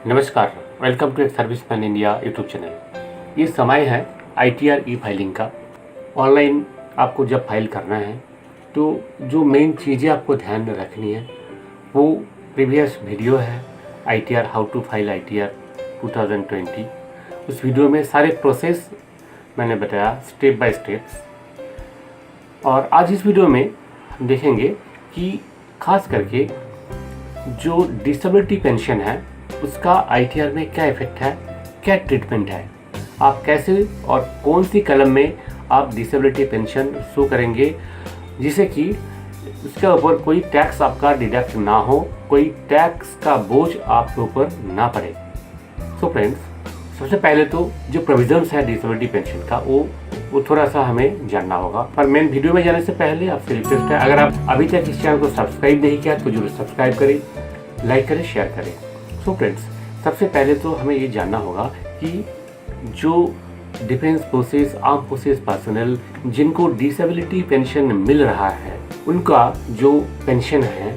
नमस्कार, welcome to एक serviceman India YouTube channel. ये समय है ITR ई फाइलिंग का। ऑनलाइन आपको जब फाइल करना है तो जो मेन चीज़ें आपको ध्यान में रखनी है वो प्रीवियस वीडियो है ITR how to file ITR 2020। उस वीडियो में सारे प्रोसेस मैंने बताया स्टेप बाय स्टेप्स। और आज इस वीडियो में हम देखेंगे कि खास करके जो डिसेबिलिटी पेंशन है उसका ITR में क्या इफेक्ट है, क्या ट्रीटमेंट है, आप कैसे और कौन सी कलम में आप डिसेबिलिटी पेंशन शो करेंगे जिससे कि उसके ऊपर कोई टैक्स आपका डिडक्ट ना हो, कोई टैक्स का बोझ आपके ऊपर ना पड़े। सो फ्रेंड्स, सबसे पहले तो जो प्रोविजंस है डिसेबिलिटी पेंशन का वो थोड़ा सा हमें जानना होगा। पर मेन वीडियो में जाने से पहले आपसे रिक्वेस्ट है, अगर आप अभी तक इस चैनल को सब्सक्राइब नहीं किया तो जरूर सब्सक्राइब करें, लाइक करें, शेयर करें। सो फ्रेंड्स, सबसे पहले तो हमें ये जानना होगा कि जो defence forces, arm forces personal जिनको डिसेबिलिटी पेंशन मिल रहा है उनका जो पेंशन है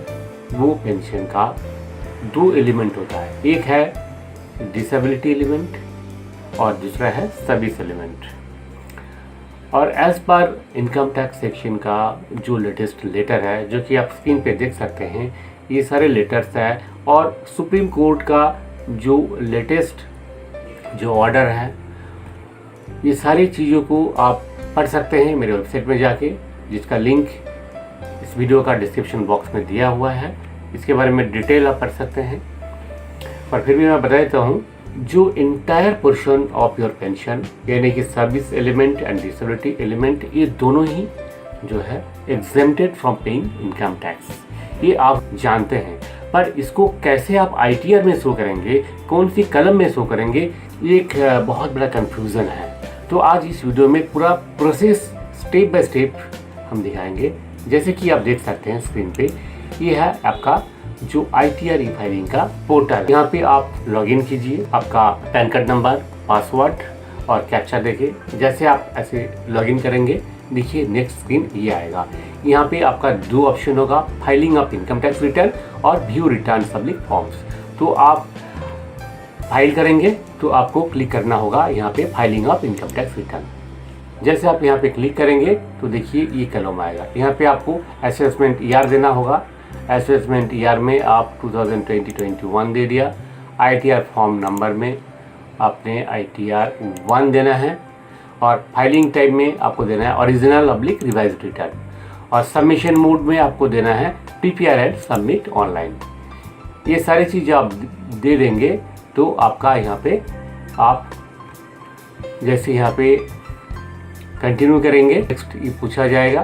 वो पेंशन का दो एलिमेंट होता है। एक है डिसेबिलिटी एलिमेंट और दूसरा है सर्विस एलिमेंट। और as per income tax section का जो लेटेस्ट लेटर है जो कि आप स्क्रीन पे देख सकते हैं, ये सारे लेटर्स है और सुप्रीम कोर्ट का जो लेटेस्ट जो ऑर्डर है, ये सारी चीज़ों को आप पढ़ सकते हैं मेरे वेबसाइट में जाके, जिसका लिंक इस वीडियो का डिस्क्रिप्शन बॉक्स में दिया हुआ है। इसके बारे में डिटेल आप पढ़ सकते हैं। पर फिर भी मैं बता देता हूँ, जो entire portion of your pension यानी कि service element and disability element, ये दोनों ही जो है exempted from paying income tax, ये आप जानते हैं। पर इसको कैसे आप ITR में शो करेंगे, कौन सी कलम में शो करेंगे, ये एक बहुत बड़ा कंफ्यूजन है। तो आज इस वीडियो में पूरा प्रोसेस स्टेप बाय स्टेप हम दिखाएंगे। जैसे कि आप देख सकते हैं स्क्रीन पे, ये है आपका जो ITR ई फाइलिंग का पोर्टल। यहाँ पे आप लॉगिन कीजिए, आपका पैन कार्ड नंबर, पासवर्ड और कैप्चा देके जैसे आप ऐसे लॉगिन करेंगे, देखिए नेक्स्ट स्क्रीन ये आएगा। यहाँ पे आपका दो ऑप्शन होगा, filing of income tax return और व्यू रिटर्न पब्लिक फॉर्म्स। तो आप फाइल करेंगे तो आपको क्लिक करना होगा यहाँ पे filing of income tax return. जैसे आप यहाँ पे क्लिक करेंगे तो देखिए ये कॉलम आएगा। यहाँ पे आपको असेसमेंट ईयर देना होगा। असेसमेंट ईयर में आप 2020-21 दे दिया। ITR फॉर्म नंबर में आपने ITR 1 देना है और फाइलिंग टाइप में आपको देना है ओरिजिनल पब्लिक रिवाइज रिटर्न और सबमिशन मोड में आपको देना है PPR एंड सबमिट ऑनलाइन। ये सारी चीज़ आप दे देंगे तो आपका यहाँ पे आप जैसे यहाँ पे कंटिन्यू करेंगे, नेक्स्ट ये पूछा जाएगा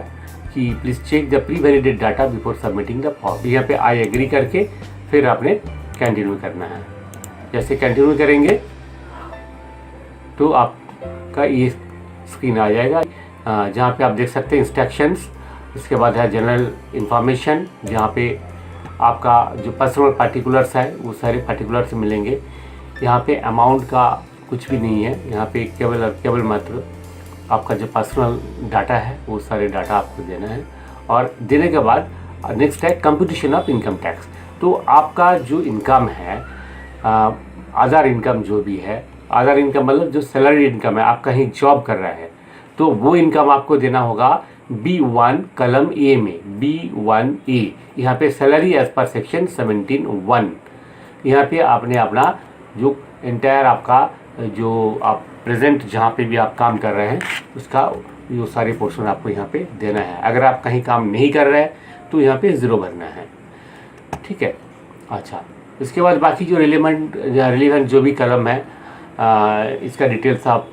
कि please check the pre validate data before submitting the form. यहाँ पे आई एग्री करके फिर आपने कंटिन्यू करना है। जैसे कंटिन्यू करेंगे तो आपका ये स्क्रीन आ जाएगा जहाँ पे आप देख सकते हैं इंस्ट्रक्शंस। इसके बाद है जनरल इंफॉर्मेशन, जहाँ पे आपका जो पर्सनल पार्टिकुलर्स है वो सारे पार्टिकुलर्स मिलेंगे। यहाँ पे अमाउंट का कुछ भी नहीं है, यहाँ पे केवल मात्र आपका जो पर्सनल डाटा है वो सारे डाटा आपको देना है। और देने के बाद नेक्स्ट है कंप्यूटेशन ऑफ इनकम टैक्स। तो आपका जो इनकम है, आधार इनकम जो भी है, आधार इनकम मतलब जो सैलरी इनकम है, आप कहीं जॉब कर रहे हैं तो वो इनकम आपको देना होगा B1 कलम A में, B1A। यहाँ पे सैलरी एज पर सेक्शन 17(1). यहाँ पे आपने अपना जो एंटायर आपका जो आप प्रेजेंट जहाँ पे भी आप काम कर रहे हैं उसका जो सारे पोर्शन आपको यहाँ पे देना है। अगर आप कहीं काम नहीं कर रहे हैं तो यहाँ पे 0 भरना है, ठीक है। अच्छा, इसके बाद बाकी जो रिलेवेंट जो भी कलम है, इसका डिटेल्स आप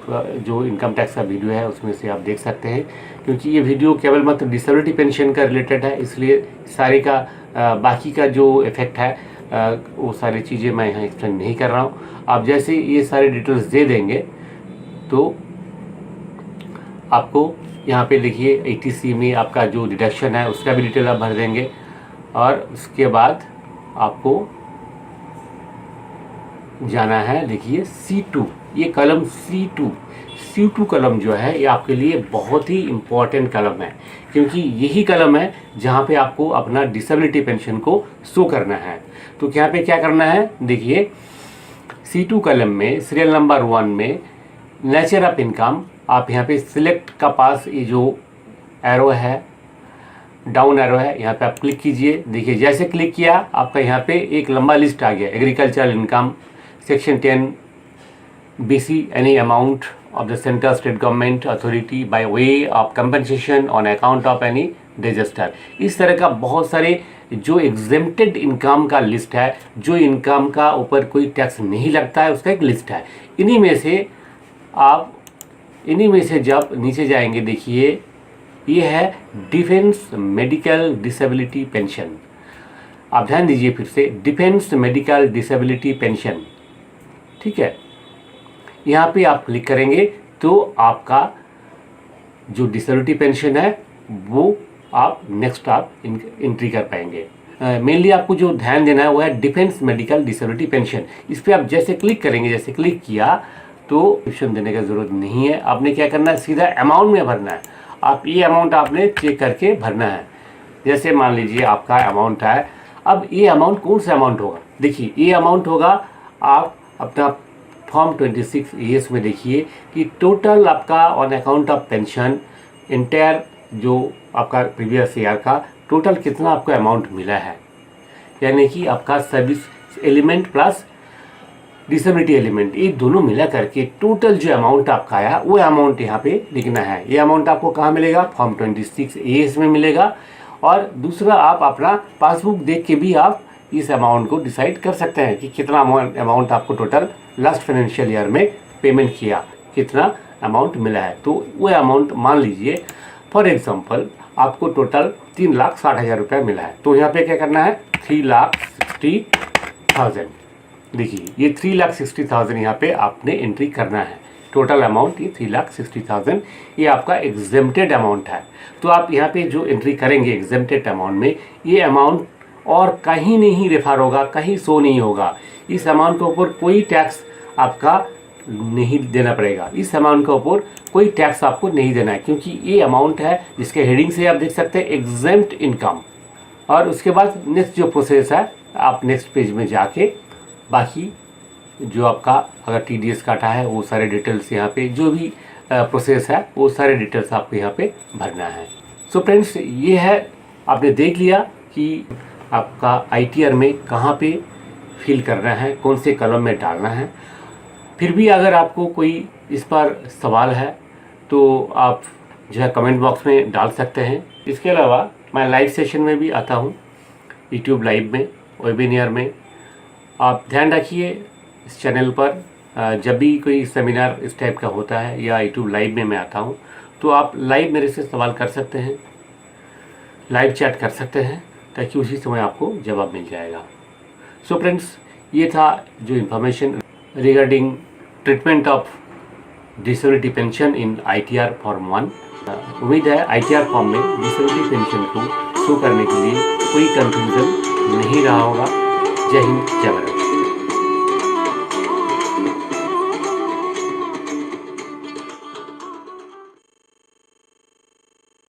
जो इनकम टैक्स का वीडियो है उसमें से आप देख सकते हैं। क्योंकि ये वीडियो केवल मात्र डिसेबिलिटी पेंशन का रिलेटेड है, इसलिए सारे का बाकी का जो इफेक्ट है वो सारी चीज़ें मैं यहाँ एक्सप्लेन नहीं कर रहा हूँ। आप जैसे ये सारे डिटेल्स दे देंगे तो आपको यहाँ पे देखिए ATC में आपका जो डिडक्शन है उसका भी डिटेल आप भर देंगे। और उसके बाद आपको जाना है, देखिए C2, ये कलम C2 कलम जो है ये आपके लिए बहुत ही इम्पॉर्टेंट कलम है, क्योंकि यही कलम है जहाँ पे आपको अपना डिसेबिलिटी पेंशन को शो करना है। तो यहाँ पे क्या करना है, देखिए C2 कॉलम में सीरियल नंबर 1 में नेचर ऑफ इनकम आप यहाँ पे सिलेक्ट का पास ये जो एरो है, डाउन एरो है, यहाँ पे आप क्लिक कीजिए। देखिए जैसे क्लिक किया आपका यहाँ पे एक लंबा लिस्ट आ गया। Agricultural income section 10 BC any amount of the central state government authority by way of compensation on account of any disaster. इस तरह का बहुत सारे जो एग्जेम्प्टेड इनकम का लिस्ट है, जो इनकम का ऊपर कोई टैक्स नहीं लगता है, उसका एक लिस्ट है। इन्हीं में से जब नीचे जाएंगे देखिए ये है डिफेंस मेडिकल डिसेबिलिटी पेंशन। आप ध्यान दीजिए फिर से, डिफेंस मेडिकल डिसेबिलिटी पेंशन, ठीक है। यहाँ पे आप क्लिक करेंगे तो आपका जो डिसेबिलिटी पेंशन है वो आप नेक्स्ट आप एंट्री कर पाएंगे। मेनली आपको जो ध्यान देना है वो है डिफेंस मेडिकल डिसेबिलिटी पेंशन। इस पर आप जैसे क्लिक करेंगे, जैसे क्लिक किया तो ऑप्शन देने का ज़रूरत नहीं है। आपने क्या करना है, सीधा अमाउंट में भरना है। आप ये अमाउंट आपने चेक करके भरना है। जैसे मान लीजिए आपका अमाउंट है, अब ये अमाउंट कौन सा अमाउंट होगा, देखिए ये अमाउंट होगा, आप अपना फॉर्म 26 ES में देखिए कि टोटल आपका on account of pension entire जो आपका प्रीवियस ईयर का टोटल कितना आपको अमाउंट मिला है, यानी कि आपका service element plus disability element ये दोनों मिला करके टोटल जो अमाउंट आपका आया वो अमाउंट यहाँ पे लिखना है। ये अमाउंट आपको कहाँ मिलेगा, फॉर्म 26 ES में मिलेगा। और दूसरा आप अपना पासबुक देख के भी आप इस अमाउंट को डिसाइड कर सकते हैं कि कितना अमाउंट आपको टोटल लास्ट फाइनेंशियल ईयर में पेमेंट किया, कितना अमाउंट मिला है। तो वो अमाउंट मान लीजिए फॉर एग्जांपल आपको टोटल 3,60,000 रुपया मिला है, तो यहाँ पे क्या करना है 3,60,000। देखिए ये 3,60,000 यहाँ पे आपने एंट्री करना है। टोटल अमाउंट ये 3,60,000 ये आपका एग्जेम्प्टेड अमाउंट है। तो आप यहाँ पे जो एंट्री करेंगे एग्जेम्प्टेड अमाउंट में, ये अमाउंट और कहीं नहीं रेफर होगा, कहीं शो नहीं होगा। इस अमाउंट के ऊपर कोई टैक्स आपका नहीं देना पड़ेगा। इस अमाउंट के ऊपर कोई टैक्स आपको नहीं देना है, क्योंकि ये अमाउंट है जिसके हेडिंग से आप देख सकते हैं एग्जेम्प्ट इनकम। और उसके बाद नेक्स्ट जो प्रोसेस है, आप नेक्स्ट पेज में जाके बाकी जो आपका अगर TDS काटा है वो सारे डिटेल्स यहाँ पे जो भी प्रोसेस है वो सारे डिटेल्स आपको यहाँ पे भरना है। सो फ्रेंड्स ये है, आपने देख लिया कि आपका ITR में कहाँ पे फिल करना है, कौन से कॉलम में डालना है। फिर भी अगर आपको कोई इस पर सवाल है तो आप जो है कमेंट बॉक्स में डाल सकते हैं। इसके अलावा मैं लाइव सेशन में भी आता हूँ, YouTube लाइव में, वेबिनार में। आप ध्यान रखिए इस चैनल पर जब भी कोई सेमिनार इस टाइप का होता है या YouTube लाइव में मैं आता हूँ तो आप लाइव मेरे से सवाल कर सकते हैं, लाइव चैट कर सकते हैं, ताकि उसी समय आपको जवाब मिल जाएगा। सो फ्रेंड्स ये था जो information regarding treatment of disability pension in ITR form 1। उम्मीद है ITR फॉर्म में डिसेबिलिटी पेंशन को शो करने के लिए कोई कंफ्यूजन नहीं रहा होगा। जय हिंद, जय भारत।